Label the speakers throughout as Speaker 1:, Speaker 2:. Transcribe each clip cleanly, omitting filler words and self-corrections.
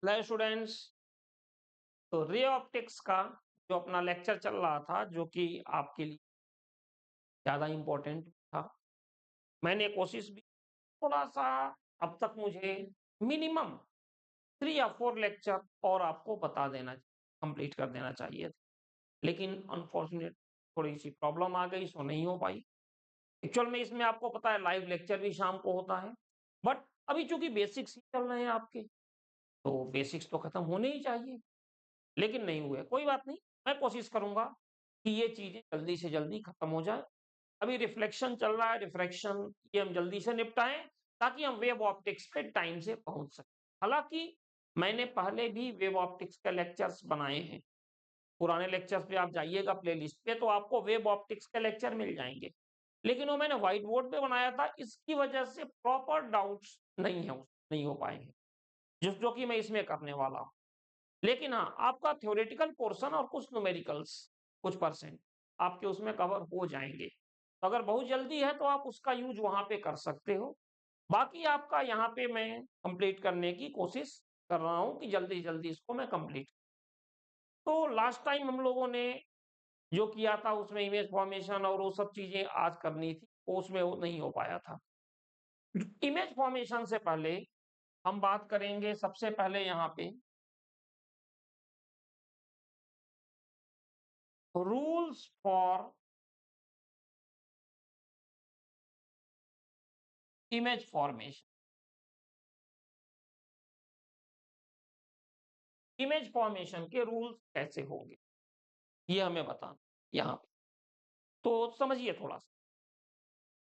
Speaker 1: Hello students. तो ray optics का जो अपना लेक्चर चल रहा था, जो कि आपके लिए ज़्यादा इम्पोर्टेंट था, मैंने कोशिश भी थोड़ा सा, अब तक मुझे मिनिमम 3 या 4 लेक्चर और आपको बता देना, कंप्लीट कर देना चाहिए था। लेकिन अनफॉर्चुनेट थोड़ी सी प्रॉब्लम आ गई, सो नहीं हो पाई। एक्चुअल में इसमें आपको पता है लाइव लेक्चर भी शाम को होता है, बट अभी चूंकि बेसिक्स ही चल रहे हैं आपके, तो बेसिक्स तो खत्म होने ही चाहिए, लेकिन नहीं हुए। कोई बात नहीं, मैं कोशिश करूंगा कि ये चीजें जल्दी से जल्दी खत्म हो जाए। अभी रिफ्लेक्शन चल रहा है, रिफ्रैक्शन, ये हम जल्दी से निपटाएं ताकि हम वेव ऑप्टिक्स पे टाइम से पहुंच सकें। हालांकि मैंने पहले भी वेव ऑप्टिक्स के लेक्चर्स बनाए हैं, पुराने लेक्चर्स पे आप जाइएगा प्लेलिस्ट पे तो आपको वेव ऑप्टिक्स के लेक्चर मिल जाएंगे, लेकिन वो मैंने व्हाइट बोर्ड पे बनाया था, इसकी वजह से प्रॉपर डाउट्स नहीं हो पाएंगे, जो कि मैं इसमें करने वाला हूँ। लेकिन हाँ, आपका थ्योरेटिकल पोर्शन और कुछ न्यूमेरिकल्स, कुछ परसेंट आपके उसमें कवर हो जाएंगे। तो अगर बहुत जल्दी है तो आप उसका यूज वहां पे कर सकते हो। बाकी आपका यहाँ पे मैं कंप्लीट करने की कोशिश कर रहा हूँ कि जल्दी जल्दी इसको मैं कंप्लीट। तो लास्ट टाइम हम लोगों ने जो किया था उसमें इमेज फॉर्मेशन और वो सब चीजें आज करनी थी, वो उसमें वो नहीं हो पाया था। इमेज फॉर्मेशन से पहले हम बात करेंगे सबसे पहले यहाँ पे rules for image formation. Image formation के रूल्स कैसे होंगे ये हमें बताना यहाँ पे। तो समझिए थोड़ा सा,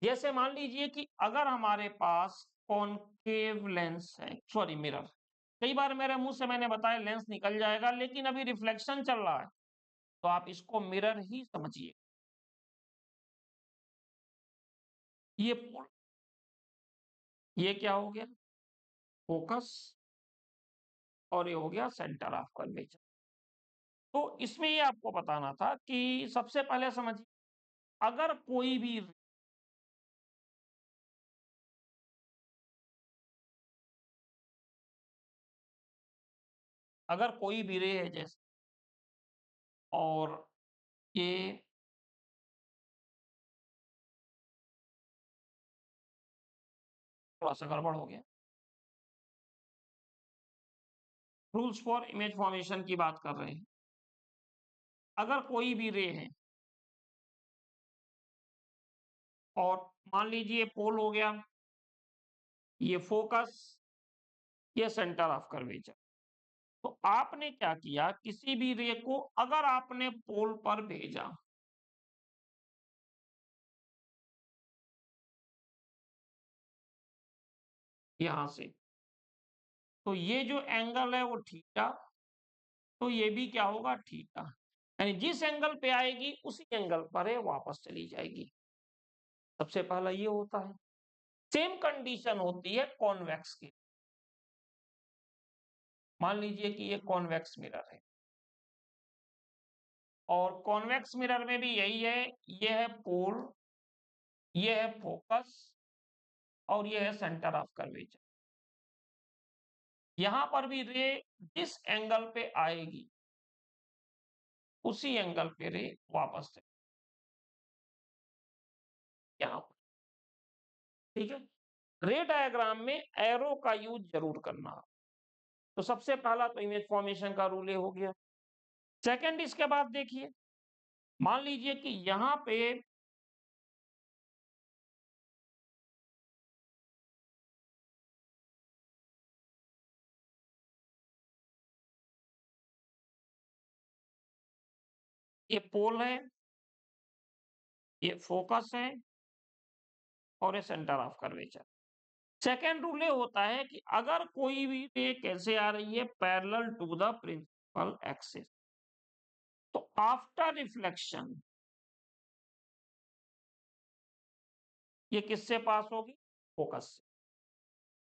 Speaker 1: जैसे मान लीजिए कि अगर हमारे पास कॉनकेव लेंस है, सॉरी मिरर, कई बार मेरे मुंह से मैंने बताया लेंस निकल जाएगा, लेकिन अभी रिफ्लेक्शन चल रहा है तो आप इसको मिरर ही समझिए। ये ये क्या हो गया, फोकस, और ये हो गया सेंटर ऑफ कर्वेचर। तो इसमें ये आपको बताना था कि सबसे पहले समझिए, अगर कोई भी, अगर कोई भी रे है जैसे, और ये थोड़ा सा गड़बड़ हो गया, रूल्स फॉर इमेज फॉर्मेशन की बात कर रहे हैं। अगर कोई भी रे है और मान लीजिए पोल हो गया, ये फोकस, ये सेंटर ऑफ कर्वेचर, तो आपने क्या किया, किसी भी रे को अगर आपने पोल पर भेजा, यहां से, तो ये जो एंगल है वो थीटा, तो ये भी क्या होगा, थीटा। यानी जिस एंगल पे आएगी उसी एंगल पर है वापस चली जाएगी। सबसे पहला ये होता है। सेम कंडीशन होती है कॉन्वेक्स की। मान लीजिए कि ये कॉन्वेक्स मिरर है, और कॉन्वेक्स मिरर में भी यही है, ये है पोल, ये है फोकस, और ये है सेंटर ऑफ कर्वेचर। यहां पर भी रे जिस एंगल पे आएगी उसी एंगल पे रे वापस चले, यहां पर। ठीक है, रे डायग्राम में एरो का यूज जरूर करना। तो सबसे पहला तो इमेज फॉर्मेशन का रूल ये हो गया। सेकंड, इसके बाद देखिए, मान लीजिए कि यहां पे ये पोल है, ये फोकस है, और ये centre of curvature. Second rule ये होता है कि अगर कोई भी रे कैसे आ रही है, parallel to the principal axis, तो आफ्टर रिफ्लेक्शन ये किससे पास होगी, फोकस से।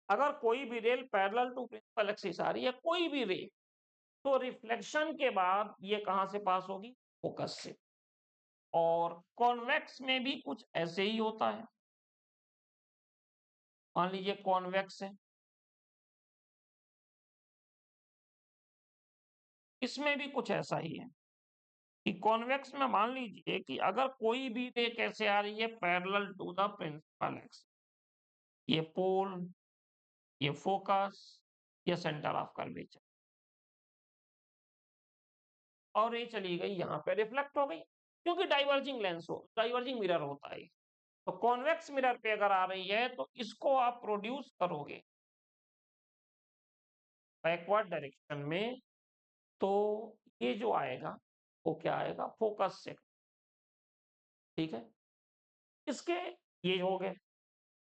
Speaker 1: अगर कोई भी ray parallel to principal axis आ रही है, कोई भी रे, तो रिफ्लेक्शन के बाद ये कहां से पास होगी, फोकस से। और कॉन्वेक्स में भी कुछ ऐसे ही होता है। मान लीजिए कॉन्वेक्स है, इसमें भी कुछ ऐसा ही है कि कॉन्वेक्स में मान लीजिए कि अगर कोई भी रे कैसे आ रही है parallel to the principal axis, ये पोल, ये फोकस, ये सेंटर ऑफ कर्वेचर, और ये चली गई यहाँ पे रिफ्लेक्ट हो गई, क्योंकि डाइवर्जिंग लेंस हो, डाइवर्जिंग मिरर होता है। तो कॉन्वेक्स मिरर पे अगर आ रही है तो इसको आप प्रोड्यूस करोगे बैकवर्ड डायरेक्शन में, तो ये जो आएगा वो क्या आएगा, फोकस से। ठीक है, इसके ये हो गए।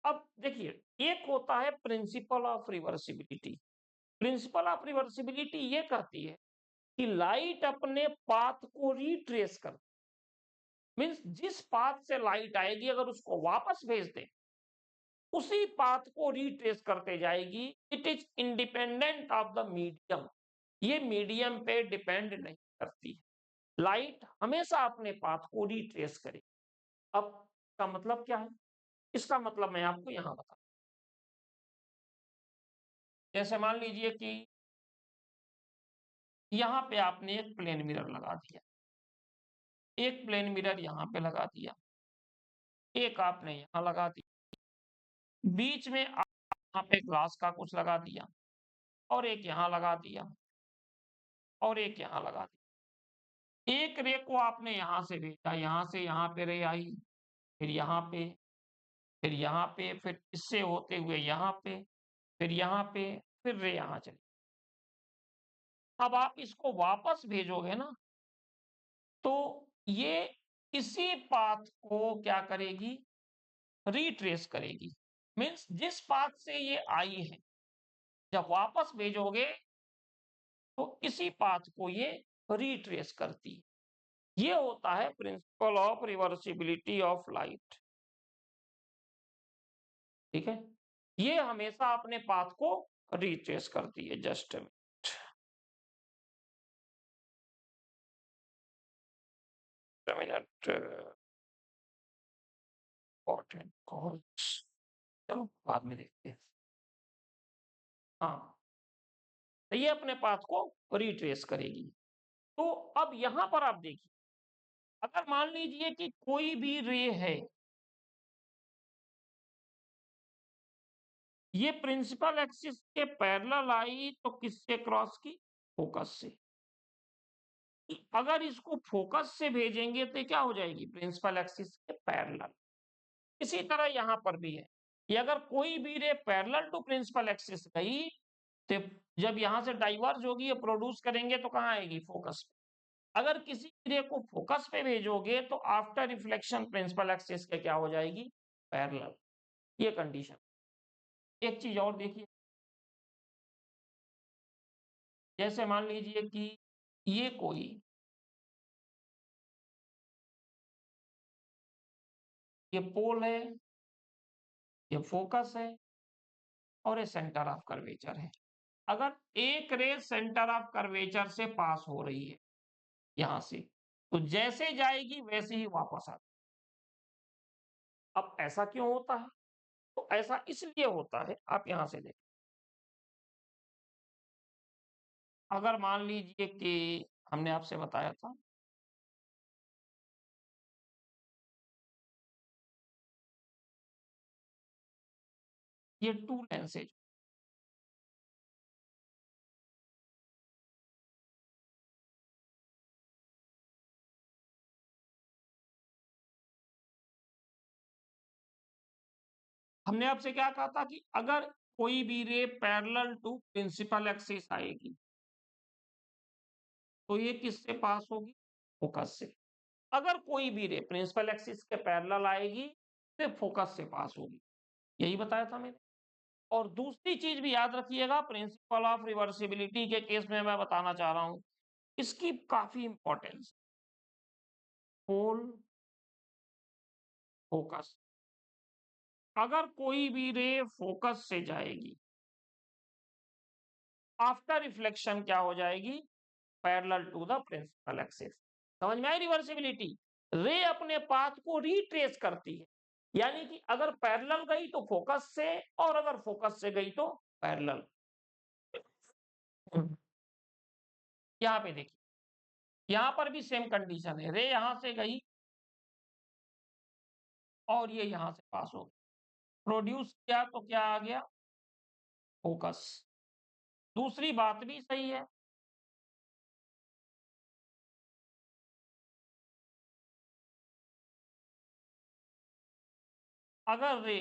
Speaker 1: अब देखिए, एक होता है principle of reversibility. Principle of reversibility ये कहती है कि लाइट अपने पाथ को रिट्रेस कर, मींस जिस पाथ से लाइट आएगी अगर उसको वापस भेज दे, उसी पाथ को रिट्रेस करते जाएगी। It is independent of the medium, ये मीडियम पे डिपेंड नहीं करती। लाइट हमेशा अपने पाथ को रिट्रेस करे। अब इसका मतलब क्या है, इसका मतलब मैं आपको यहां बता, जैसे मान लीजिए कि यहां पे आपने एक प्लेन मिरर लगा दिया, एक प्लेन मिरर यहां पे लगा दिया, एक आपने यहां लगा दिया, बीच में यहां पे ग्लास का कुछ लगा दिया, और एक यहां लगा दिया, और एक यहां लगा दिया। एक रे को आपने यहां से भेजा, यहां से यहां पे रे आई, फिर यहाँ पे, फिर यहाँ पे, फिर इससे होते हुए यहाँ पे, फिर यहाँ पे, फिर रे यहाँ चली। अब आप इसको वापस भेजोगे ना, तो ये इसी पाथ को क्या करेगी, रिट्रेस करेगी। मीन्स जिस पाथ से ये आई है, जब वापस भेजोगे तो इसी पाथ को ये रिट्रेस करती है। ये होता है principle of reversibility of light. ठीक है, ये हमेशा अपने पाथ को रिट्रेस करती है। जस्ट मिनट, इंपॉर्टेंट कॉल्स, चलो बाद में देखते हैं। हाँ, तो ये अपने पाथ को रिट्रेस करेगी। तो अब यहां पर आप देखिए, अगर मान लीजिए कि कोई भी रे है, ये प्रिंसिपल एक्सिस के पैरेलल आई तो किससे क्रॉस की, फोकस से। अगर इसको फोकस से भेजेंगे तो क्या हो जाएगी, प्रिंसिपल एक्सिस के पैरेलल। इसी तरह यहां पर भी है कि अगर कोई भी ray parallel to principal axis गई, तो जब यहां से डाइवर्ज होगी, ये प्रोड्यूस करेंगे तो कहां आएगी, फोकस पे। अगर किसी रे को फोकस पे भेजोगे तो आफ्टर रिफ्लेक्शन प्रिंसिपल एक्सिस के क्या हो जाएगी, पैरेलल। ये कंडीशन। एक चीज और देखिए, जैसे मान लीजिए कि ये कोई, ये पोल है, ये फोकस है, और ये सेंटर ऑफ कर्वेचर है। अगर एक रे सेंटर ऑफ कर्वेचर से पास हो रही है यहां से, तो जैसे जाएगी वैसे ही वापस आती। अब ऐसा क्यों होता है, तो ऐसा इसलिए होता है, आप यहां से देखें। अगर मान लीजिए कि हमने आपसे बताया था, ये टू लेंस है, हमने आपसे क्या कहा था कि अगर कोई भी ray parallel to principal axis आएगी तो ये किससे पास होगी, फोकस से। अगर कोई भी रे प्रिंसिपल एक्सिस के पैरेलल आएगी तो फोकस से पास होगी, यही बताया था मैंने। और दूसरी चीज भी याद रखिएगा, प्रिंसिपल ऑफ रिवर्सिबिलिटी के केस में मैं बताना चाह रहा हूं, इसकी काफी इंपॉर्टेंस। पोल, फोकस, अगर कोई भी रे फोकस से जाएगी, आफ्टर रिफ्लेक्शन क्या हो जाएगी, parallel to the principal axis. समझ में आई रिवर्सिबिलिटी, रे अपने पाथ को रिट्रेस करती है। यानी कि अगर पैरेलल गई तो फोकस से, और अगर फोकस से गई तो पैरेलल। यहां पे देखिए, यहां पर भी सेम कंडीशन है, रे यहां से गई और ये यहां से पास हो गई, प्रोड्यूस किया तो क्या आ गया, फोकस। दूसरी बात भी सही है, अगर रे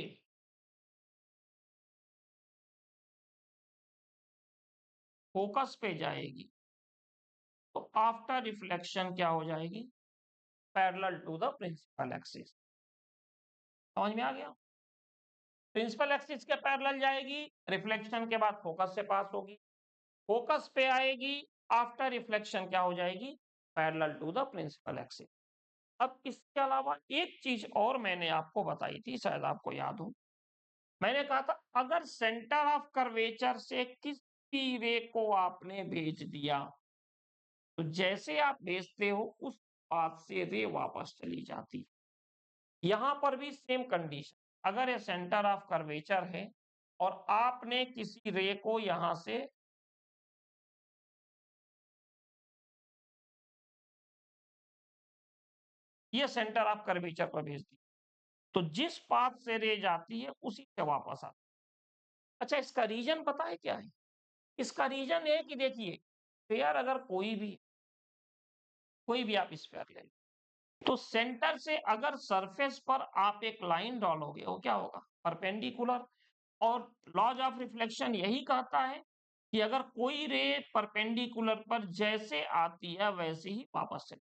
Speaker 1: फोकस पे जाएगी तो आफ्टर रिफ्लेक्शन क्या हो जाएगी, parallel to the principal axis. समझ में आ गया, प्रिंसिपल एक्सिस के पैरेलल जाएगी, रिफ्लेक्शन के बाद फोकस से पास होगी, फोकस पे आएगी, आफ्टर रिफ्लेक्शन क्या हो जाएगी, parallel to the principal axis. अब इसके अलावा एक चीज और मैंने आपको बताई थी, शायद आपको याद हो, मैंने कहा था अगर सेंटर ऑफ कर्वेचर से किसी रे को आपने भेज दिया तो जैसे आप भेजते हो उस पाथ से रे वापस चली जाती। यहां पर भी सेम कंडीशन, अगर ये सेंटर ऑफ कर्वेचर है और आपने किसी रे को यहां से ये सेंटर ऑफ कर्वेचर पर भेज दी तो जिस पाथ से रे जाती है उसी से वापस आती। अच्छा, इसका रीजन पता है क्या है, इसका रीजन है कि देखिए स्फेयर अगर कोई भी आप स्फेयर ले लो, तो सेंटर से अगर सरफेस पर आप एक लाइन डालोगे वो क्या होगा, परपेंडिकुलर। और लॉज ऑफ रिफ्लेक्शन यही कहता है कि अगर कोई रे परपेंडिकुलर पर जैसे आती है वैसे ही वापस चली।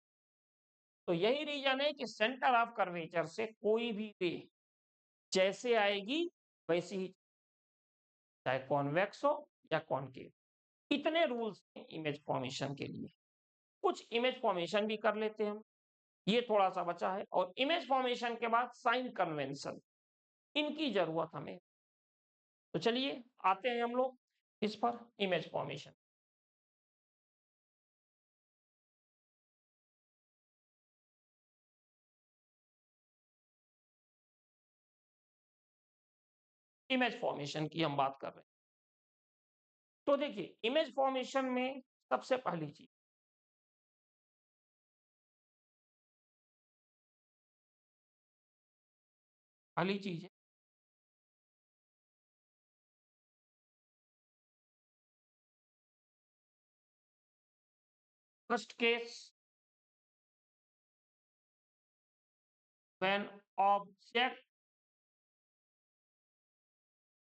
Speaker 1: तो यही रीजन है कि सेंटर ऑफ कर्वेचर से कोई भी रे जैसे आएगी वैसे ही, चाहे कॉन्वेक्स हो या कॉनकेव। इतने रूल्स हैं इमेज फॉर्मेशन के लिए। कुछ इमेज फॉर्मेशन भी कर लेते हैं हम, ये थोड़ा सा बचा है। और इमेज फॉर्मेशन के बाद साइन कन्वेंशन, इनकी जरूरत हमें। तो चलिए आते हैं हम लोग इस पर, इमेज फॉर्मेशन। इमेज फॉर्मेशन की हम बात कर रहे हैं। तो देखिए इमेज फॉर्मेशन में सबसे पहली चीज है first case, when object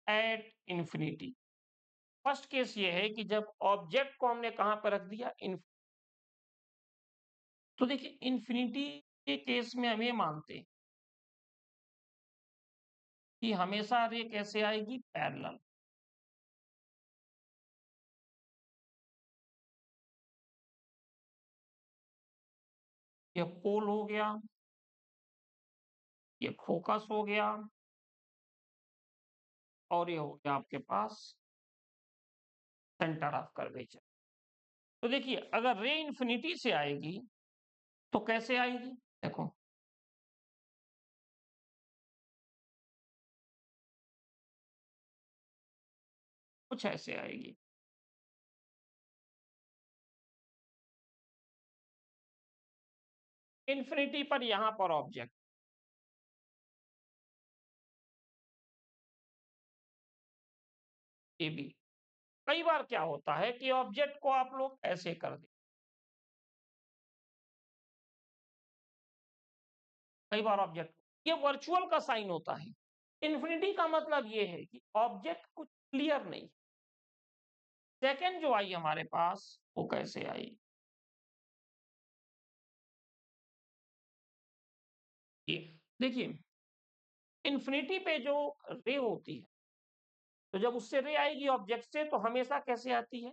Speaker 1: at infinity. First case ये है कि जब ऑब्जेक्ट को हमने कहां पर रख दिया, तो देखिए इंफिनिटी के केस में हम ये मानते हैं कि हमेशा रे कैसे आएगी, पैरेलल। ये पोल हो गया, ये फोकस हो गया, और ये हो गया आपके पास सेंटर ऑफ कर्वेचर। तो देखिए अगर रे इंफिनिटी से आएगी तो कैसे आएगी, देखो कुछ ऐसे आएगी। इंफिनिटी पर यहां पर ऑब्जेक्ट ए बी। कई बार क्या होता है कि ऑब्जेक्ट को आप लोग ऐसे कर दे, कई बार ऑब्जेक्ट, ये वर्चुअल का साइन होता है। इंफिनिटी का मतलब ये है कि ऑब्जेक्ट कुछ क्लियर नहीं। सेकंड जो आई हमारे पास वो कैसे आई, ये देखिए इंफिनिटी पे जो रे होती है, तो जब उससे रे आएगी ऑब्जेक्ट से तो हमेशा कैसे आती है,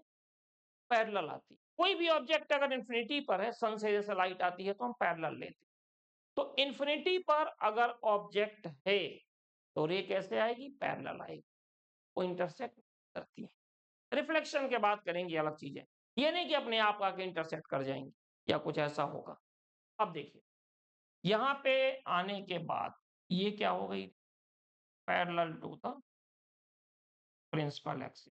Speaker 1: पैरेलल आती है। कोई भी ऑब्जेक्ट अगर इंफिनिटी पर है, सन से जैसे लाइट आती है तो हम पैरेलल लेते हैं। तो इंफिनिटी पर अगर ऑब्जेक्ट है तो रे कैसे आएगी, पैरेलल आएगी, वो इंटरसेक्ट करती है। रिफ्लेक्शन के बात करेंगे अलग चीज है, ये नहीं कि अपने आप आके इंटरसेक्ट कर जाएंगे या कुछ ऐसा होगा। अब देखिए यहां पे आने के बाद ये क्या हो गई, parallel to the principal axis,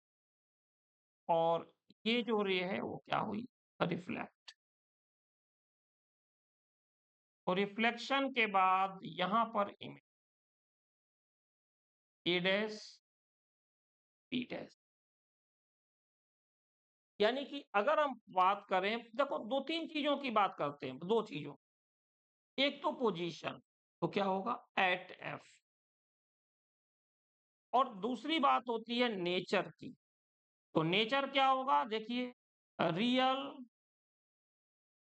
Speaker 1: और ये जो रे है वो क्या हुई, रिफ्लेक्ट। और रिफ्लेक्शन के बाद यहां पर image A dash B dash. यानी कि अगर हम बात करें, देखो दो तीन चीजों की बात करते हैं, दो चीजों, एक तो पोजीशन, तो क्या होगा एट एफ, और दूसरी बात होती है नेचर की। तो नेचर क्या होगा देखिए, real,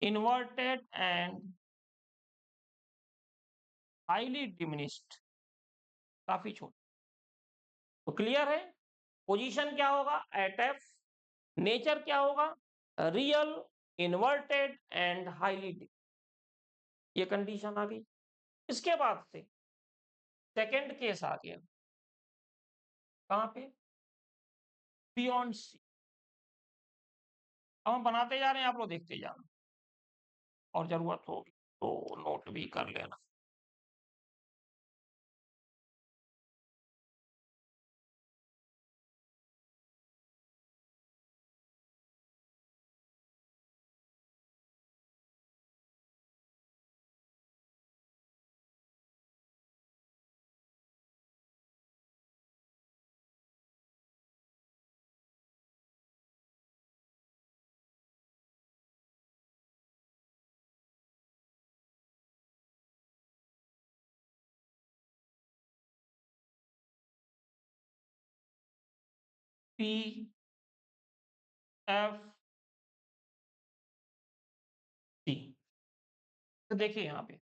Speaker 1: inverted and highly diminished, काफी छोटा। तो क्लियर है, पोजीशन क्या होगा एट एफ, नेचर क्या होगा रियल, इन्वर्टेड एंड हाईली, ये कंडीशन आ गई। इसके बाद से सेकंड केस आ गया, कहां पे, बियॉन्ड सी। अब हम बनाते जा रहे हैं, आप लोग देखते जाना, और जरूरत होगी तो नोट भी कर लेना। पी एफ सी, तो देखिए यहाँ पे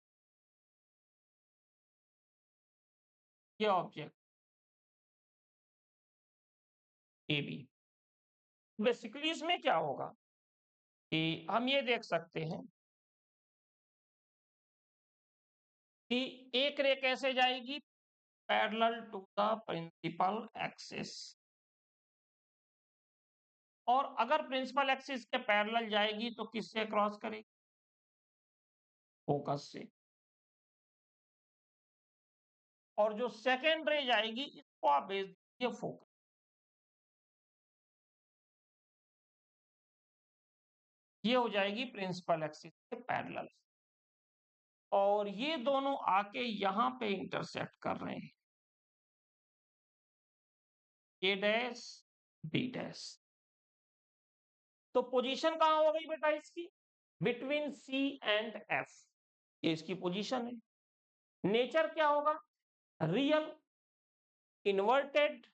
Speaker 1: ये ऑब्जेक्ट ए बी, बेसिकली इसमें क्या होगा कि हम ये देख सकते हैं कि एक रे कैसे जाएगी, parallel to the principal axis, और अगर प्रिंसिपल एक्सिस के पैरेलल जाएगी तो किससे क्रॉस करेगी, फोकस से। और जो सेकेंड रे जाएगी इसको आप भेज दीजिए फोकस, ये हो जाएगी प्रिंसिपल एक्सिस के पैरेलल, और ये दोनों आके यहां पे इंटरसेक्ट कर रहे हैं, ए डैश बी डैश। तो पोजीशन कहां हो गई बेटा इसकी, बिटवीन सी एंड एफ, ये इसकी पोजीशन है। नेचर क्या होगा, real, inverted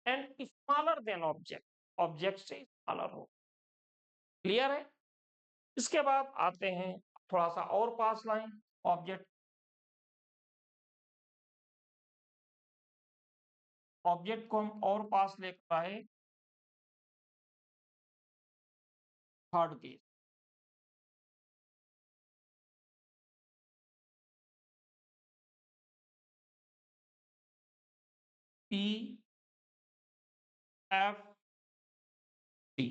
Speaker 1: and smaller than object, object से स्मॉलर हो। क्लियर है, इसके बाद आते हैं, थोड़ा सा और पास लाएं ऑब्जेक्ट, ऑब्जेक्ट को हम और पास लेकर आए, third case, P F C.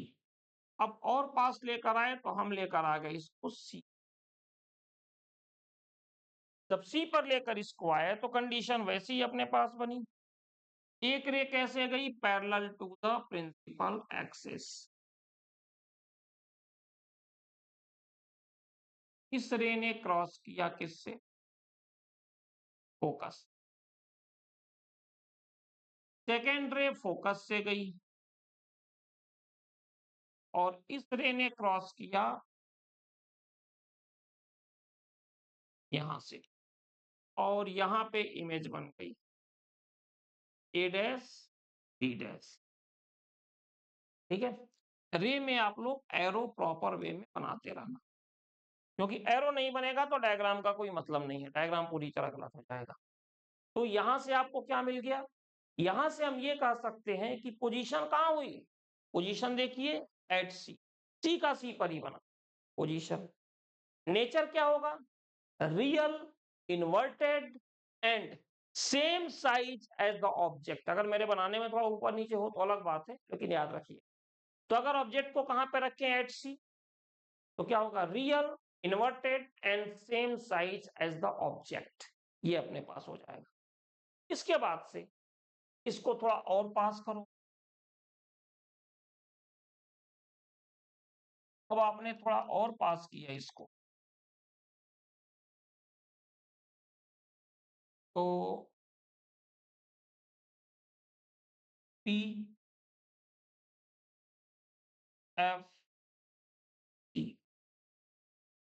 Speaker 1: अब और पास लेकर आए तो हम लेकर आ गए इसको सी। जब सी पर लेकर इसको आए तो कंडीशन वैसी ही अपने पास बनी, एक रे कैसे गई, parallel to the principal axis, इस रे ने क्रॉस किया किससे, फोकस। सेकेंड रे फोकस से गई, और इस रे ने क्रॉस किया यहां से, और यहां पे इमेज बन गई ए डैश बी डैश। ठीक है, रे में आप लोग एरो प्रॉपर वे में बनाते रहना, क्योंकि एरो नहीं बनेगा तो डायग्राम का कोई मतलब नहीं है, डायग्राम पूरी तरह गलत हो जाएगा। तो यहां से आपको क्या मिल गया, यहां से हम ये कह सकते हैं कि पोजीशन कहां हुई, पोजीशन देखिए एट सी, सी का सी पर ही बना पोजीशन। नेचर क्या होगा, real, inverted and same size as the object. अगर मेरे बनाने में थोड़ा ऊपर नीचे हो तो अलग बात है, लेकिन याद रखिए, तो अगर ऑब्जेक्ट को कहां पे रखें एट सी, तो क्या होगा real, inverted and same size as the object, ये अपने पास हो जाएगा। इसके बाद से इसको थोड़ा और पास करो, अब आपने थोड़ा और पास किया इसको, तो पी एफ सी,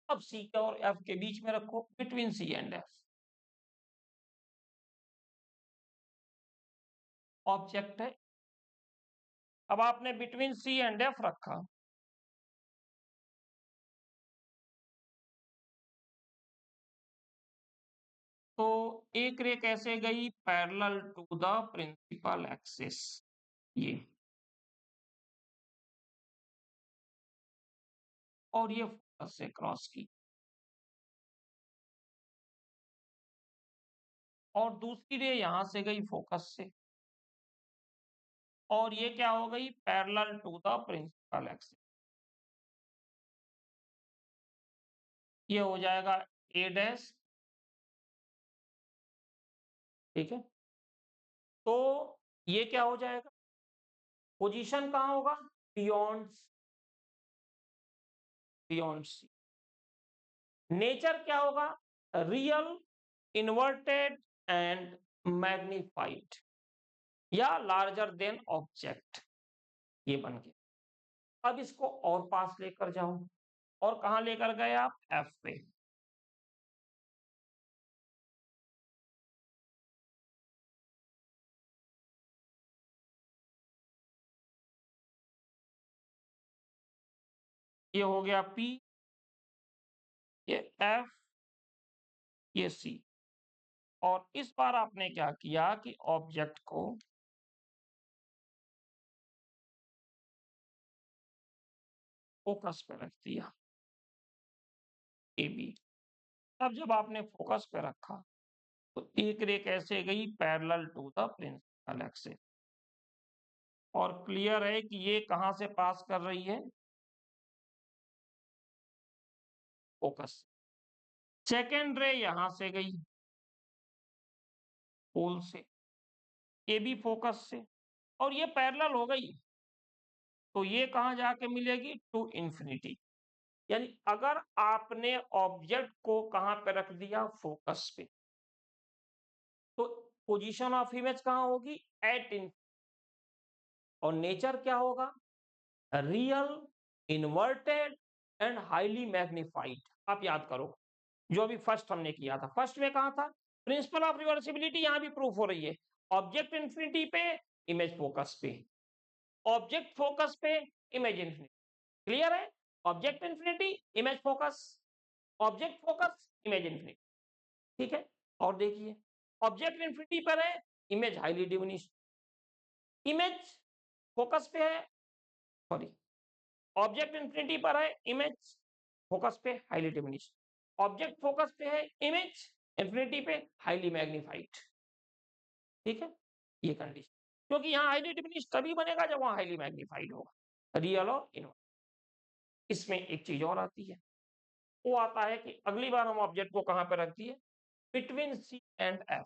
Speaker 1: अब सी के और एफ के बीच में रखो, between C and F object है। अब आपने बिटवीन सी एंड एफ रखा, तो एक रे कैसे गई, parallel to the principal axis, ये, और ये फोकस से क्रॉस की, और दूसरी रे यहां से गई फोकस से, और ये क्या हो गई, parallel to the principal axis. ये हो जाएगा ए डैश, ठीक है। तो ये क्या हो जाएगा, पोजीशन कहां होगा, बियॉन्ड, बियॉन्ड सी। नेचर क्या होगा, रियल, इन्वर्टेड एंड मैग्निफाइड, या लार्जर देन ऑब्जेक्ट, ये बन गया। अब इसको और पास लेकर जाओ, और कहां लेकर गए आप, एफ पे। ये हो गया पी, ये एफ, ये सी। और इस बार आपने क्या किया कि ऑब्जेक्ट को फोकस पे रख दिया, ए बी। अब जब आपने फोकस पे रखा, तो एक रे कैसे गई, parallel to the principal axis, और क्लियर है कि ये कहां से पास कर रही है, फोकस। सेकेंड रे यहां से गई, पोल से, ये भी फोकस से, और ये पैरेलल हो गई, तो ये कहां जाके मिलेगी, टू इंफिनिटी। यानी अगर आपने ऑब्जेक्ट को कहां पे रख दिया, फोकस पे, तो पोजीशन ऑफ इमेज कहां होगी, एट इन, और नेचर क्या होगा, real, inverted and highly magnified. आप याद करो, जो अभी फर्स्ट हमने किया था, फर्स्ट में कहा था, प्रिंसिपल ऑफ रिवर्सिबिलिटी यहां भी प्रूफ हो रही है, ऑब्जेक्ट इंफिनिटी पे, इमेज फोकस पे, ऑब्जेक्ट फोकस पे, इमेज इंफिनिटी। क्लियर है, object infinity, image focus, object focus, image infinity, ठीक है। और देखिए, ऑब्जेक्ट इंफिनिटी पर है, image highly diminished, image focus पे है, सॉरी, ऑब्जेक्ट इंफिनिटी पर है, इमेज फोकस पे हाईली डिमिनिश्ड, ऑब्जेक्ट फोकस पे है, इमेज इंफिनिटी पे हाईली मैग्निफाइड, ठीक है। ये कंडीशन, क्योंकि यहाँ हाईली डिमिनिश्ड तभी बनेगा जब वहां हाईली मैग्निफाइड होगा, रियल और इनवर्स। इसमें एक चीज और आती है, वो आता है कि अगली बार हम ऑब्जेक्ट को कहां पे रख दिए, बिटवीन सी एंड एफ।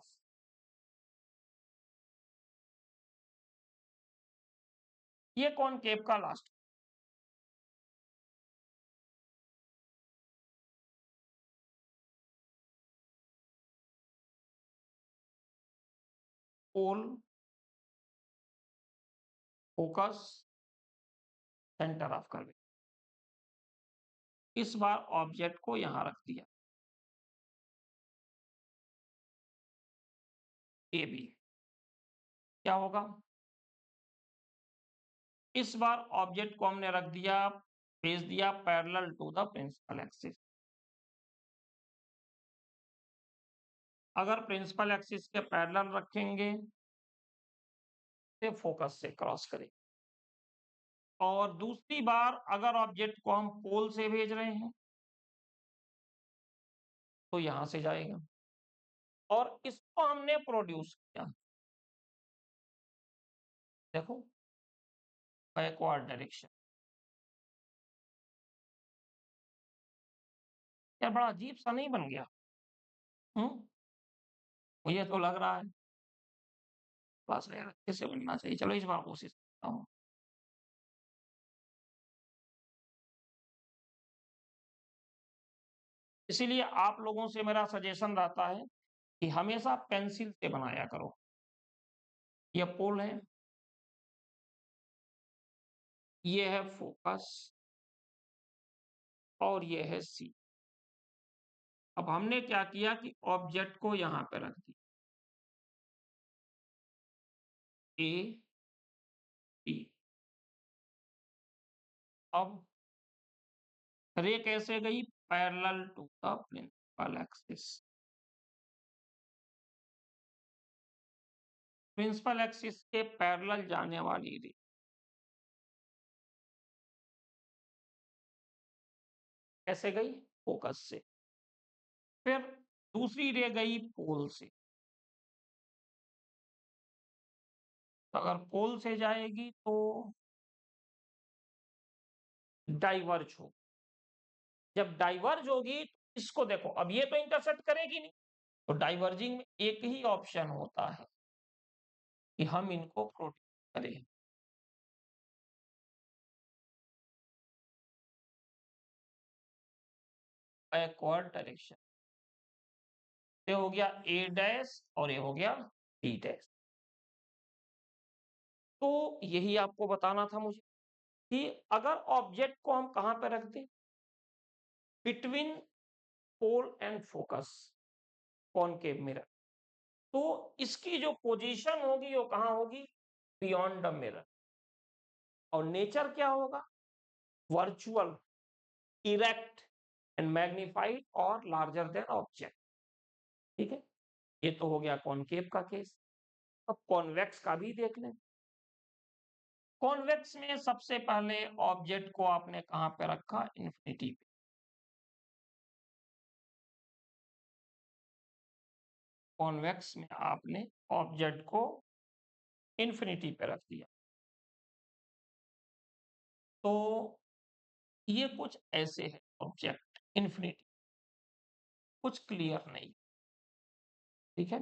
Speaker 1: ये कॉनकेव का last pole, focus, centre of curvature. इस बार ऑब्जेक्ट को यहां रख दिया, ए बी, क्या होगा, इस बार ऑब्जेक्ट को हमने रख दिया, भेज दिया parallel to the principal axis. अगर प्रिंसिपल एक्सिस के पैरेलल रखेंगे, तो फोकस से क्रॉस करें, और दूसरी बार अगर ऑब्जेक्ट को हम पोल से भेज रहे हैं, तो यहां से जाएगा, और इसको हमने प्रोड्यूस किया, देखो, बैकवर्ड डायरेक्शन। यार बड़ा अजीब सा नहीं बन गया, हम्म, मुझे तो लग रहा है बस यार अच्छे से बनना चाहिए। चलो इस बार कोशिश करता हूँ। इसीलिए आप लोगों से मेरा सजेशन रहता है कि हमेशा पेंसिल से बनाया करो। ये पोल है, ये है फोकस और ये है सी। अब हमने क्या किया कि ऑब्जेक्ट को यहां पे रख दिया, ए बी। अब रे कैसे गई? Parallel to the principal axis. Principal axis के पैरेलल जाने वाली रे कैसे गई? फोकस से। फिर दूसरी रे गई पोल से। तो अगर पोल से जाएगी तो डाइवर्ज हो। जब डाइवर्ज होगी तो इसको देखो, अब ये तो इंटरसेक्ट करेगी नहीं, तो डाइवर्जिंग में एक ही ऑप्शन होता है कि हम इनको प्रोड्यूस करें। Backward direction. ये हो गया ए डैश और ये हो गया बी डैश। तो यही आपको बताना था मुझे कि अगर ऑब्जेक्ट को हम कहां पे रख दें, between pole and focus, concave mirror, तो इसकी जो पोजीशन होगी वो कहां होगी? Beyond the mirror. और नेचर क्या होगा? वर्चुअल, इरेक्ट एंड मैग्निफाइड और लार्जर देन ऑब्जेक्ट। ठीक है, ये तो हो गया कॉनकेव का केस। अब कॉन्वेक्स का भी देख लें। कॉन्वेक्स में सबसे पहले ऑब्जेक्ट को आपने कहां पे रखा? इन्फिनिटी पे। कॉन्वेक्स में आपने ऑब्जेक्ट को इन्फिनिटी पे रख दिया। तो ये कुछ ऐसे है ऑब्जेक्ट इन्फिनिटी, कुछ क्लियर नहीं। ठीक है,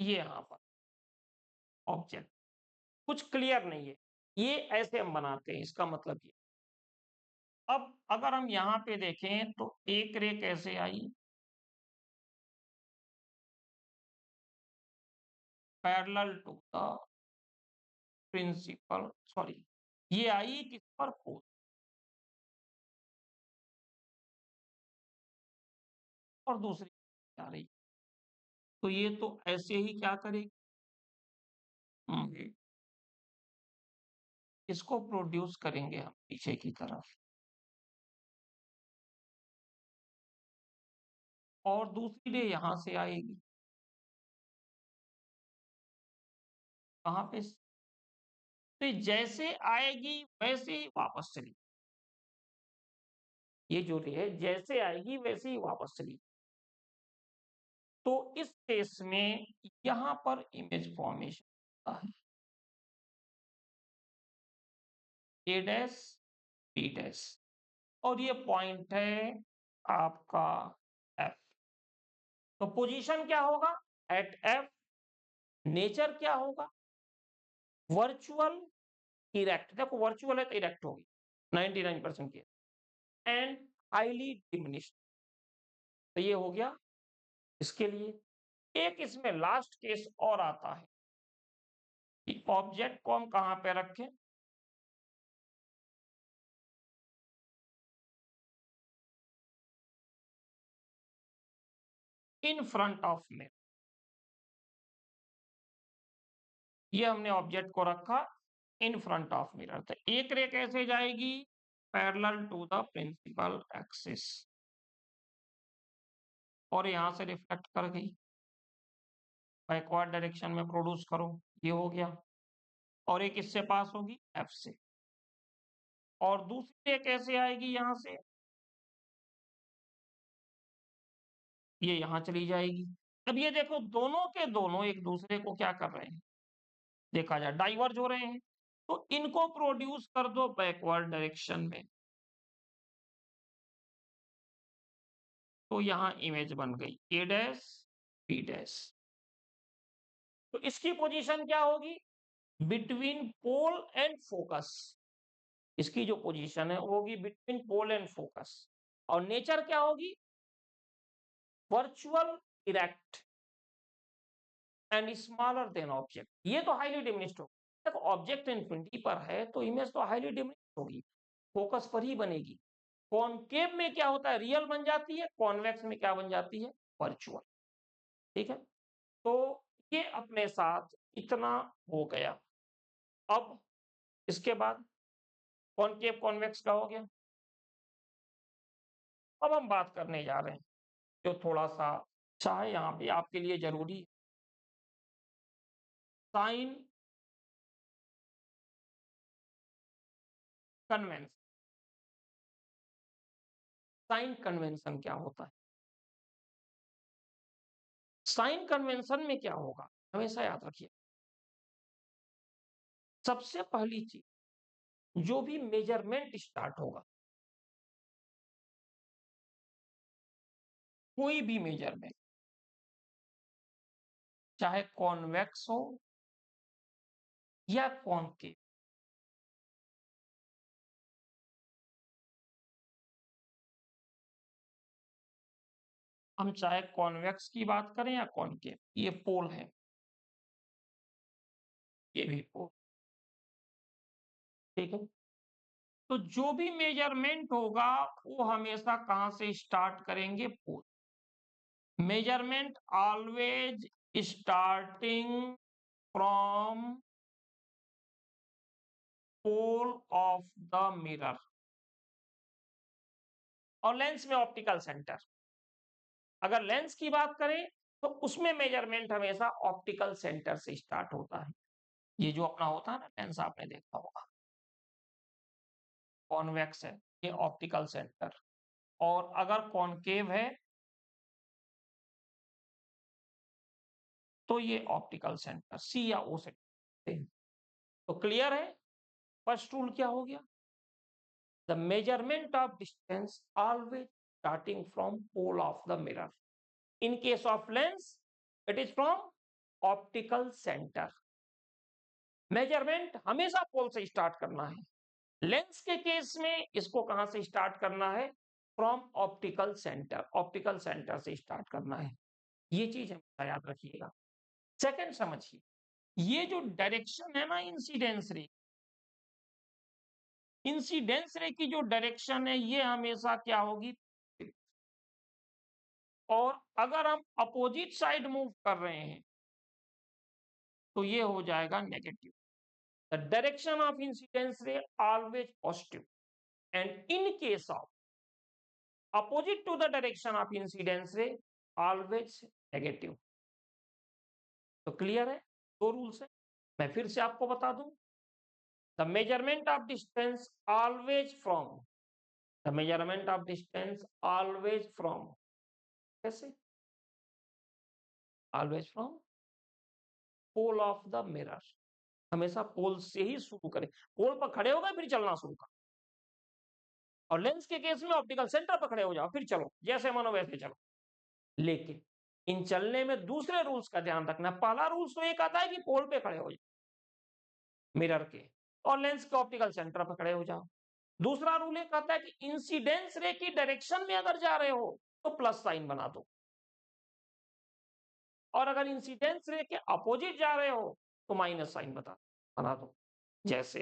Speaker 1: ये यहां पर ऑब्जेक्ट कुछ क्लियर नहीं है, ये ऐसे हम बनाते हैं, इसका मतलब ये। अब अगर हम यहां पे देखें तो एक रे कैसे आई? Parallel to the principal, sorry, ये आई किस पर? पोल। और दूसरी आ रही, तो ये तो ऐसे ही क्या करेगी? हम्म, इसको प्रोड्यूस करेंगे हम पीछे की तरफ। और दूसरी रे यहां से आएगी, कहां पे? तो जैसे आएगी वैसे ही वापस चली। ये जो रे है जैसे आएगी वैसे ही वापस चली। तो इस केस में यहां पर इमेज फॉर्मेशन होता है, ए डैश बी डैश, और ये पॉइंट है आपका एफ। तो पोजीशन क्या होगा एट एफ? नेचर क्या होगा? Virtual, erect. देखो वर्चुअल है तो इरेक्ट होगी 99% की, एंड हाईली डिमिनिश्ड। तो ये हो गया इसके लिए। एक इसमें लास्ट केस और आता है कि ऑब्जेक्ट को हम कहां पे रखें? इन फ्रंट ऑफ में। ये हमने ऑब्जेक्ट को रखा इन फ्रंट ऑफ मिरर। तो एक रे कैसे जाएगी? Parallel to the principal axis, और यहां से रिफ्लेक्ट कर गई, बैकवर्ड डायरेक्शन में प्रोड्यूस करो, ये हो गया। और एक इससे पास होगी एफ से, और दूसरी रे कैसे आएगी? यहां से ये यहां चली जाएगी। अब ये देखो दोनों के दोनों एक दूसरे को क्या कर रहे हैं? देखा जाए डाइवर्ज हो रहे हैं, तो इनको प्रोड्यूस कर दो बैकवर्ड डायरेक्शन में। तो यहां इमेज बन गई ए डैश बी डैश। तो इसकी पोजीशन क्या होगी? Between pole and focus. इसकी जो पोजीशन है वो होगी बिटवीन पोल एंड फोकस। और नेचर क्या होगी? Virtual erect and smaller than object. ये तो हाईली डिमिनिश्ड होगी। देखो ऑब्जेक्ट इन्फिनिटी पर है तो इमेज तो हाईली डिमिनिश्ड होगी, फोकस पर ही बनेगी। कॉनकेव में क्या होता है? रियल बन जाती है। कॉन्वेक्स में क्या बन जाती है? वर्चुअल। ठीक है, तो ये अपने साथ इतना हो गया। अब इसके बाद कॉनकेव कॉन्वेक्स का हो गया। अब हम बात करने जा रहे हैं जो थोड़ा सा अच्छा है यहाँ पे आपके लिए जरूरी, साइन कन्वेंशन। साइन कन्वेंशन क्या होता है? साइन कन्वेंशन में क्या होगा हमेशा याद रखिए, सबसे पहली चीज जो भी मेजरमेंट स्टार्ट होगा, कोई भी मेजरमेंट, चाहे कॉन्वेक्स हो या कॉनकेव, हम चाहे कॉन्वेक्स की बात करें या कॉनकेव, ये पोल है, ये भी पोल। ठीक है, तो जो भी मेजरमेंट होगा वो हमेशा कहां से स्टार्ट करेंगे? Pole. Measurement always starting from pole of the mirror. और लेंस में ऑप्टिकल सेंटर। अगर लेंस की बात करें तो उसमें मेजरमेंट हमेशा ऑप्टिकल सेंटर से स्टार्ट होता है। ये जो अपना होता है ना लेंस, आपने देखा होगा, कॉन्वेक्स है, ये ऑप्टिकल सेंटर। और अगर कॉनकेव है तो ये ऑप्टिकल सेंटर सी या ओ से। तो क्लियर है? फर्स्ट रूल क्या हो गया? The measurement of distance always starting from pole of the mirror. In case of lens it is from optical centre. Measurement हमेशा पोल से स्टार्ट करना है। लेंस के केस में इसको कहां से स्टार्ट करना है? From optical centre. Optical centre से स्टार्ट करना है, ये चीज हमेशा याद रखिएगा। सेकंड समझिए, ये जो डायरेक्शन है ना इंसिडेंस रे, इंसिडेंस रे की जो डायरेक्शन है ये हमेशा क्या होगी? और अगर हम अपोजिट साइड मूव कर रहे हैं तो ये हो जाएगा negative. The direction of incidence ray always positive and in case of opposite to the direction of incidence ray always negative. तो क्लियर है? दो रूल्स है, मैं फिर से आपको बता दूं। The measurement of distance always from, the measurement of distance always from, कैसे? Always from pole of the mirror. हमेशा पोल से ही शुरू करें। पोल पर खड़े हो गए फिर चलना शुरू करो। और लेंस के केस में ऑप्टिकल सेंटर पर खड़े हो जाओ फिर चलो, जैसे मानो वैसे चलो। लेकिन इन चलने में दूसरे रूल्स का ध्यान रखना। पहला रूल्स तो एक आता है कि पोल पे खड़े हो जाओ मिरर के, और लेंस के ऑप्टिकल सेंटर पर खड़े हो जाओ। दूसरा रूल एक आता है कि इंसिडेंस रे की डायरेक्शन में अगर जा रहे हो तो प्लस साइन बना दो, और अगर इंसिडेंस रे के अपोजिट जा रहे हो तो माइनस साइन बना दो। जैसे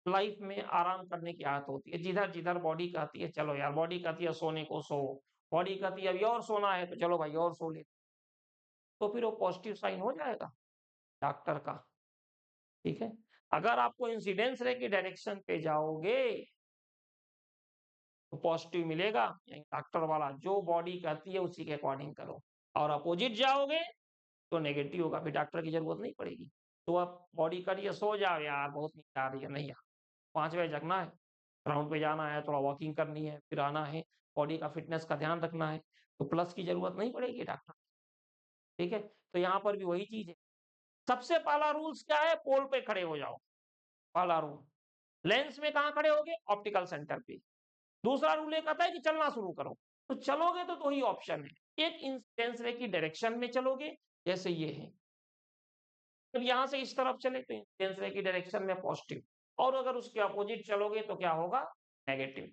Speaker 1: लाइफ में आराम करने की आदत होती है, जिधर जिधर बॉडी कहती है चलो यार, बॉडी कहती है सोने को सो, बॉडी कहती है अभी और सोना है तो चलो भाई और सो ले, तो फिर वो पॉजिटिव साइन हो जाएगा डॉक्टर का। ठीक है, अगर आपको इंसिडेंस रे की डायरेक्शन पे जाओगे तो पॉजिटिव मिलेगा, डॉक्टर वाला जो बॉडी कहती है उसी के अकॉर्डिंग करो। और अपोजिट जाओगे तो नेगेटिव होगा, फिर डॉक्टर की जरूरत नहीं पड़ेगी। तो अब बॉडी करिए सो जाओ यार बहुत नींद आ रही है, नहीं यार 5 बजे जगना है, ग्राउंड पे जाना है, थोड़ा वॉकिंग करनी है, फिर आना है, बॉडी का फिटनेस का ध्यान रखना है, तो प्लस की जरूरत नहीं पड़ेगी डॉक्टर। ठीक है, तो यहाँ पर भी वही चीज है। सबसे पहला रूल्स क्या है? पोल पे खड़े हो जाओ, पहला रूल। लेंस में कहाँ खड़े होगे? ऑप्टिकल सेंटर पे। दूसरा रूल एक आता है कि चलना शुरू करो। तो चलोगे तो 2 ही ऑप्शन है। एक इंसिडेंस रे की डायरेक्शन में चलोगे, जैसे ये है। फिर यहाँ से इस तरफ चले तो इंसिडेंस रे की डायरेक्शन में पॉजिटिव, और अगर उसके अपोजिट चलोगे तो क्या होगा? नेगेटिव।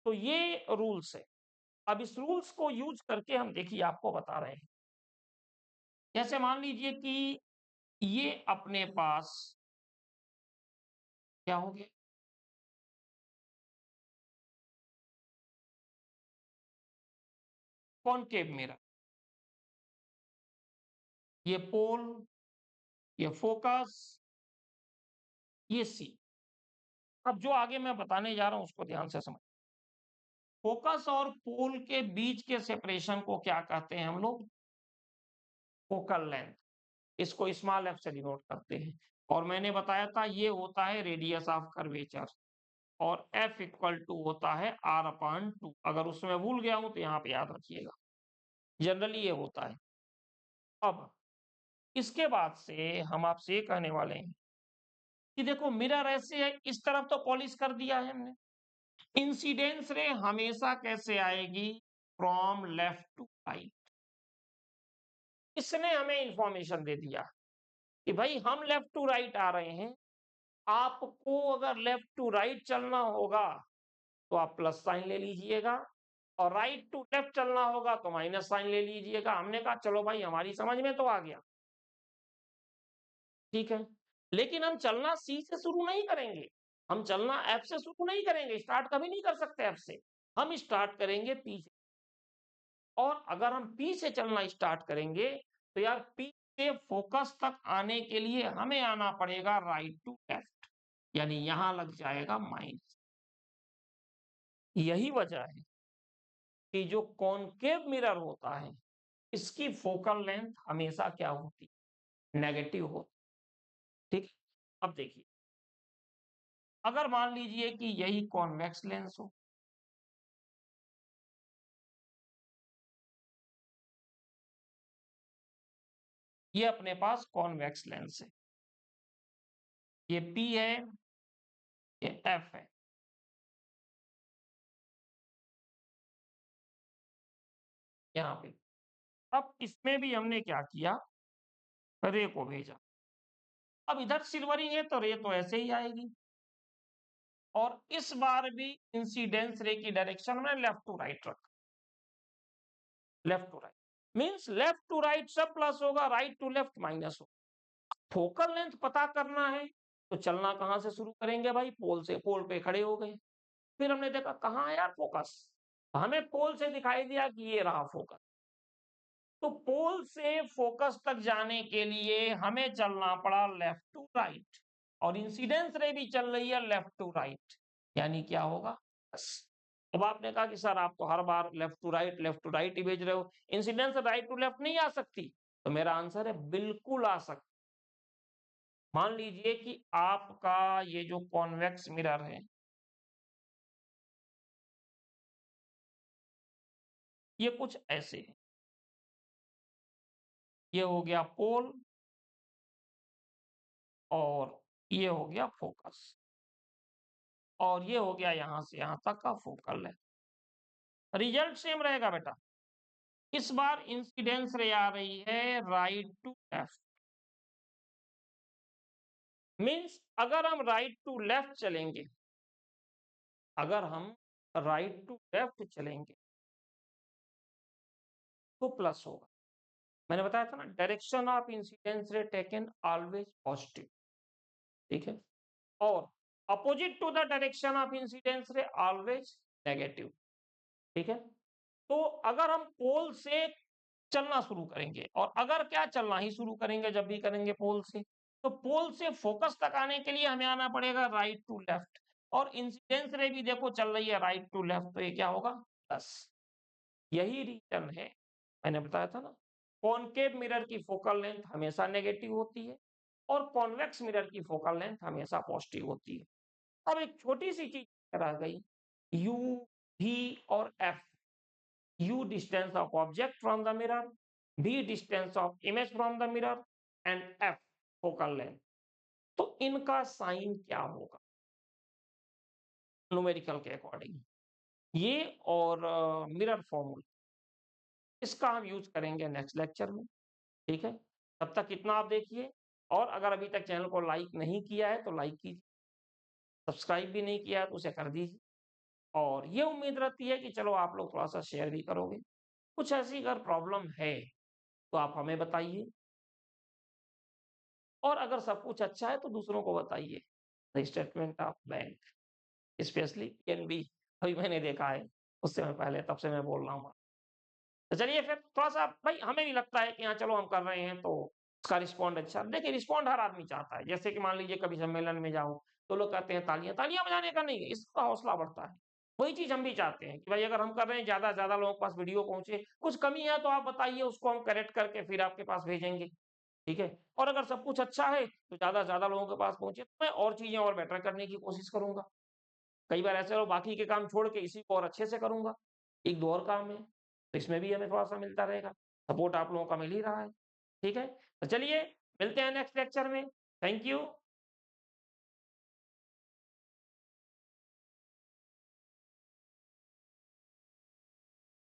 Speaker 1: तो ये रूल्स है। अब इस रूल्स को यूज करके हम देखिए आपको बता रहे हैं। जैसे मान लीजिए कि ये अपने पास क्या हो गया? Concave mirror. ये पोल, ये फोकस, ये सी। अब जो आगे मैं बताने जा रहा हूं उसको ध्यान से समझ। फोकस और पोल के बीच के सेपरेशन को क्या कहते हैं हम लोग? Focal length. इसको स्मॉल एफ से डिनोट करते हैं। और मैंने बताया था ये होता है रेडियस ऑफ कर्वेचर, और एफ इक्वल टू होता है आर अपॉन टू। अगर उसमें भूल गया हूं तो यहाँ पे याद रखिएगा, जनरली ये होता है। अब इसके बाद से हम आपसे ये कहने वाले हैं कि देखो मिरर ऐसे है, इस तरफ तो पॉलिश कर दिया है हमने। इंसिडेंस रे हमेशा कैसे आएगी? From left to right. इसने हमें इंफॉर्मेशन दे दिया कि भाई हम लेफ्ट टू राइट आ रहे हैं। आपको अगर लेफ्ट टू राइट चलना होगा तो आप प्लस साइन ले लीजिएगा, और राइट टू लेफ्ट चलना होगा तो माइनस साइन ले लीजिएगा। हमने कहा चलो भाई हमारी समझ में तो आ गया, ठीक है। लेकिन हम चलना सी से शुरू नहीं करेंगे, हम चलना एफ से शुरू नहीं करेंगे, स्टार्ट कभी नहीं कर सकते एफ से। हम स्टार्ट करेंगे पी से। और अगर हम पी से चलना स्टार्ट करेंगे तो यार पी से फोकस तक आने के लिए हमें आना पड़ेगा राइट टू लेफ्ट, यानी यहां लग जाएगा माइनस। यही वजह है कि जो कॉनकेव मिरर होता है इसकी फोकल लेंथ हमेशा क्या होती है? नेगेटिव होती। ठीक। अब देखिए, अगर मान लीजिए कि यही कॉन्वेक्स लेंस हो, ये अपने पास कॉन्वेक्स लेंस है, ये पी है, ये एफ है। यहाँ पे अब इसमें भी हमने क्या किया? रे को भेजा। अब इधर सिल्वरिंग है तो रे तो ऐसे ही आएगी। और इस बार भी इंसिडेंस रे की डायरेक्शन में लेफ्ट टू राइट रखा। Left to right means left to right सब प्लस होगा, राइट टू लेफ्ट माइनस होगा। फोकल लेंथ पता करना है तो चलना कहां से शुरू करेंगे भाई? पोल से। पोल पे खड़े हो गए। फिर हमने देखा कहाँ है यार फोकस? हमें पोल से दिखाई दिया कि ये रहा फोकस। तो पोल से फोकस तक जाने के लिए हमें चलना पड़ा लेफ्ट टू राइट, और इंसिडेंस रे भी चल रही है लेफ्ट टू राइट, यानी क्या होगा? बस। अब आपने कहा कि सर आप तो हर बार लेफ्ट टू राइट ही भेज रहे हो, इंसिडेंस राइट टू लेफ्ट नहीं आ सकती? तो मेरा आंसर है बिल्कुल आ सकती। मान लीजिए कि आपका ये जो कॉन्वेक्स मिरर है, ये कुछ ऐसे है। ये हो गया पोल, और ये हो गया फोकस, और ये हो गया यहां से यहां तक का फोकल है। रिजल्ट सेम रहेगा बेटा। इस बार इंसिडेंस रे आ रही है राइट टू लेफ्ट। मींस अगर हम राइट टू लेफ्ट चलेंगे, अगर हम राइट टू लेफ्ट चलेंगे तो प्लस होगा। मैंने बताया था ना, direction of incidence ray taken always positive, ठीक है। और opposite to the direction of incidence ray always negative, ठीक है। तो अगर हम पोल से चलना शुरू करेंगे, और अगर क्या चलना ही शुरू करेंगे जब भी करेंगे पोल से, तो पोल से फोकस तक आने के लिए हमें आना पड़ेगा राइट टू लेफ्ट। और इंसिडेंस रे भी देखो चल रही है राइट टू लेफ्ट, तो ये क्या होगा? प्लस। यही रीजन है, मैंने बताया था ना, कॉनकेव मिरर की फोकल लेंथ हमेशा नेगेटिव होती है, और कॉन्वेक्स मिरर की फोकल लेंथ हमेशा पॉजिटिव होती है। अब एक छोटी सी चीज रह गई, यू, भी और F. U distance of object from the mirror, V distance of image from the mirror, and F focal length। तो इनका साइन क्या होगा न्यूमेरिकल के अकॉर्डिंग? ये और मिरर फॉर्मूला, इसका हम यूज़ करेंगे नेक्स्ट लेक्चर में, ठीक है? तब तक इतना आप देखिए, और अगर अभी तक चैनल को लाइक नहीं किया है, तो लाइक कीजिए, सब्सक्राइब भी नहीं किया है, तो उसे कर दीजिए, और ये उम्मीद रहती है कि चलो आप लोग थोड़ा-सा शेयर भी करोगे। कुछ ऐसी अगर प्रॉब्लम है, तो आप हमें बताइए, और अगर सब कुछ अच्छा है, तो दूसरों को बताइए। The statement of bank, specially PNB, अभी मैंने देखा है, उससे मैं पहले, तब से मैं बोल रहा हूँ। तो चलिए फिर थोड़ा-सा भाई हमें भी लगता है कि हाँ, चलो हम कर रहे हैं तो उसका रिस्पॉन्ड अच्छा, देखिए रिस्पॉन्ड हर आदमी चाहता है। जैसे कि मान लीजिए कभी सम्मेलन में जाओ, तो लोग कहते हैं तालियाँ, तालियाँ बजाने का नहीं है, इसका हौसला बढ़ता है। वही चीज़ हम भी चाहते हैं कि भाई अगर हम कर रहे हैं, ज़्यादा से ज़्यादा लोगों के पास वीडियो पहुँचे, कुछ कमी है तो आप बताइए, उसको हम करेक्ट करके फिर आपके पास भेजेंगे, ठीक है? और अगर सब कुछ अच्छा है, तो ज़्यादा से ज़्यादा लोगों के पास पहुँचे, तो मैं और चीज़ें और बेटर करने की कोशिश करूँगा। कई बार ऐसे हो बाकी के काम छोड़ के इसी को और अच्छे से करूँगा। 1-2 और काम है, तो इसमें भी हमें थोड़ा-सा मिलता रहेगा। सपोर्ट आप लोगों का मिल ही रहा है, ठीक है? तो चलिए मिलते हैं नेक्स्ट लेक्चर में। Thank you.